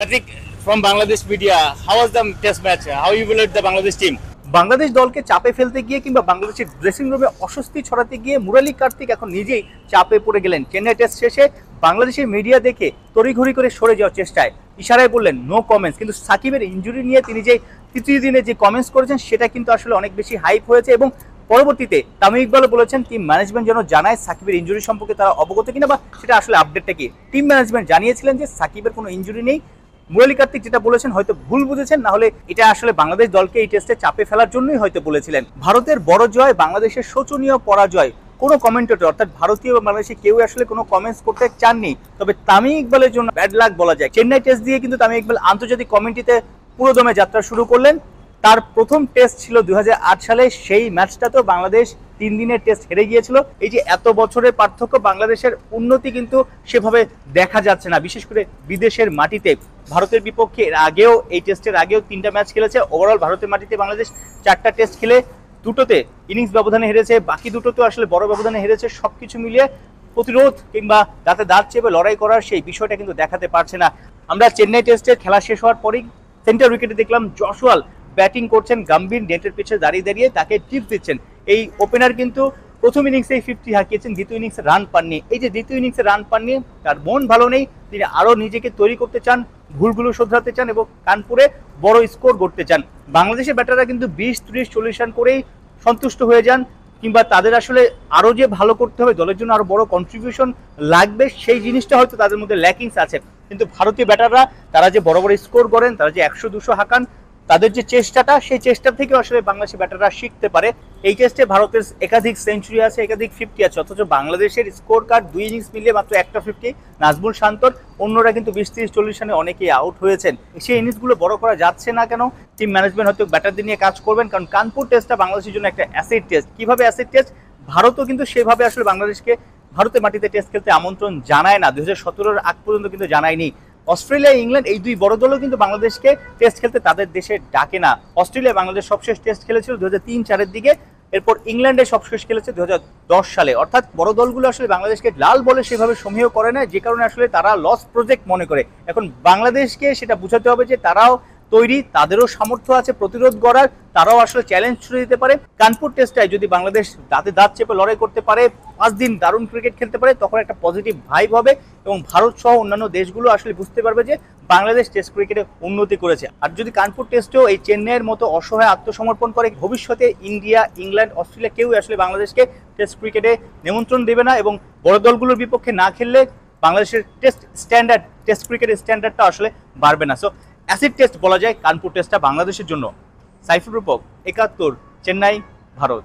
Patrick, from Bangladesh media, how was the test match? How you evaluate the Bangladesh team? Bangladesh দলকে চাপে ফেলতে গিয়ে কিংবা বাংলাদেশের ড্রেসিং রুমে অস্বস্তি ছড়াতে গিয়ে মুরালি কার্তিক এখন নিজেই চাপে পড়ে গেলেন। চেন্নাই টেস্ট শেষে বাংলাদেশের মিডিয়া দেখে তড়িঘড়ি করে সরে যাওয়ার চেষ্টায় ইশারায় বললেন নো কমেন্টস। কিন্তু সাকিবের ইনজুরি নিয়ে তিনি যে তৃতীয় দিনে যে কমেন্টস করেছেন সেটা কিন্তু আসলে অনেক বেশি হাইপ হয়েছে এবং পরবর্তীতে তামিম ইকবালও বলেছেন টিম ম্যানেজমেন্ট যেন জানায় সাকিবের ইনজুরি সম্পর্কে তারা অবগত কিনা বা সেটা আসলে আপডেটটা কি। টিম ম্যানেজমেন্ট জানিয়েছিলেন যে সাকিবের কোনো ইনজুরি নেই। মুরালি কার্তিক যেটা বলেছেন হয়তো ভুল বুঝেছেন, না হলে এটা আসলে বাংলাদেশ দলকে এই টেস্টে চাপে ফেলার জন্যই হয়তো বলেছিলেন। ভারতের বড় জয়, বাংলাদেশের শোচনীয় পরাজয়, কোনো কমেন্টেটর অর্থাৎ ভারতীয় বা বাংলাদেশে কেউ আসলে কোনো কমেন্টস করতে চাননি। তবে তামিম ইকবালের জন্য ব্যাড লাক বলা যায়। চেন্নাই টেস্ট দিয়ে কিন্তু তামিম ইকবাল আন্তর্জাতিক কমিটিতে পুরোদমে যাত্রা শুরু করলেন। তার প্রথম টেস্ট ছিল 2008 সালে, সেই ম্যাচটা তো বাংলাদেশ 3 দিনের টেস্ট হেরে গিয়েছিল। এই যে এত বছরের পার্থক্য, বাংলাদেশের উন্নতি কিন্তু সেভাবে দেখা যাচ্ছে না, বিশেষ করে বিদেশের মাটিতে। ভারতের বিপক্ষে এর আগেও এই টেস্টের আগেও 3টা ম্যাচ খেলেছে। ওভারঅল ভারতের মাটিতে বাংলাদেশ 4টা টেস্ট খেলে 2টোতে ইনিংস ব্যবধানে হেরেছে, বাকি 2টোতে আসলে বড় ব্যবধানে হেরেছে। সবকিছু মিলিয়ে প্রতিরোধ কিংবা দাঁতে দাঁত চেপে লড়াই করার সেই বিষয়টা কিন্তু দেখাতে পারছে না। আমরা চেন্নাই টেস্টের খেলা শেষ হওয়ার পরেই সেন্টার উইকেটে দেখলাম জশওয়াল ব্যাটিং করছেন, গম্ভীর নেটের পিছে দাঁড়িয়ে দাঁড়িয়ে তাকে টিপস দিচ্ছেন। এই ওপেনার কিন্তু প্রথম ইনিংসেই 50 হাঁকিয়েছেন, দ্বিতীয় ইনিংসে রান পাননি। এই যে দ্বিতীয় ইনিংসে রান পাননি, তার মন ভালো নেই, তিনি আরো নিজেকে তৈরি করতে চান, ভুলগুলো শোধরাতে চান এবং কানপুরে বড় স্কোর করতে চান। বাংলাদেশের ব্যাটাররা কিন্তু 20, 30, 40 রান করেই সন্তুষ্ট হয়ে যান, কিংবা তাদের আসলে আরো যে ভালো করতে হবে, দলের জন্য আরো বড় কন্ট্রিবিউশন লাগবে, সেই জিনিসটা হয়তো তাদের মধ্যে ল্যাকিংস আছে। কিন্তু ভারতীয় ব্যাটাররা তারা যে বড় বড় স্কোর করেন, তারা যে 100-200 হাঁকান, তাদের যে চেষ্টাটা, সেই চেষ্টা থেকে আসলে বাংলাদেশের ব্যাটাররা শিখতে পারে। এই টেস্টে ভারতের একাধিক সেঞ্চুরি আছে, একাধিক 50 আছে, অথচ বাংলাদেশের স্কোর কার্ড 2 ইনিংস মিলিয়ে মাত্র একটা 50 নাজমুল শান্তর। অন্যরা কিন্তু 20, 30, 40 রানে অনেকেই আউট হয়েছেন। সেই ইনিংসগুলো বড় করা যাচ্ছে না কেন? টিম ম্যানেজমেন্ট হয়তো ব্যাটারদের নিয়ে কাজ করবেন, কারণ কানপুর টেস্টটা বাংলাদেশের জন্য একটা অ্যাসিড টেস্ট। কিভাবে অ্যাসিড টেস্ট? ভারতও কিন্তু সেভাবে আসলে বাংলাদেশকে ভারতের মাটিতে টেস্ট খেলতে আমন্ত্রণ জানায় না, 2017-এর আগ পর্যন্ত কিন্তু জানায়নি। অস্ট্রেলিয়া, ইংল্যান্ড এই দুই বড় দলও কিন্তু বাংলাদেশকে টেস্ট খেলতে তাদের দেশে ডাকে না। অস্ট্রেলিয়া বাংলাদেশ সবশেষ টেস্ট খেলেছিল 2003-04-এর দিকে, এরপর ইংল্যান্ডে সবশেষ খেলেছে 2010 সালে। অর্থাৎ বড় দলগুলো আসলে বাংলাদেশকে লাল বলে সেভাবে সমীহ করে না, যে কারণে আসলে তারা লস প্রজেক্ট মনে করে। এখন বাংলাদেশকে সেটা বোঝাতে হবে যে তারাও তৈরি, তাদেরও সামর্থ্য আছে প্রতিরোধ করার, তারাও আসলে চ্যালেঞ্জ ছুড়ে দিতে পারে। কানপুর টেস্টটায় যদি বাংলাদেশ দাঁতে দাঁত চেপে লড়াই করতে পারে, 5 দিন দারুণ ক্রিকেট খেলতে পারে, তখন একটা পজিটিভ ভাইব হবে এবং ভারত সহ অন্যান্য দেশগুলো আসলে বুঝতে পারবে যে বাংলাদেশ টেস্ট ক্রিকেটে উন্নতি করেছে। আর যদি কানপুর টেস্টেও এই চেন্নাইয়ের মতো অসহায় আত্মসমর্পণ করে, ভবিষ্যতে ইন্ডিয়া, ইংল্যান্ড, অস্ট্রেলিয়া কেউ আসলে বাংলাদেশকে টেস্ট ক্রিকেটে নিমন্ত্রণ দেবে না এবং বড় দলগুলোর বিপক্ষে না খেললে বাংলাদেশের টেস্ট ক্রিকেটের স্ট্যান্ডার্ডটা আসলে বাড়বে না। সো অ্যাসিড টেস্ট বলা যায় কানপুর টেস্টটা বাংলাদেশের জন্য। সাইফুর রূপক, 71, চেন্নাই, ভারত।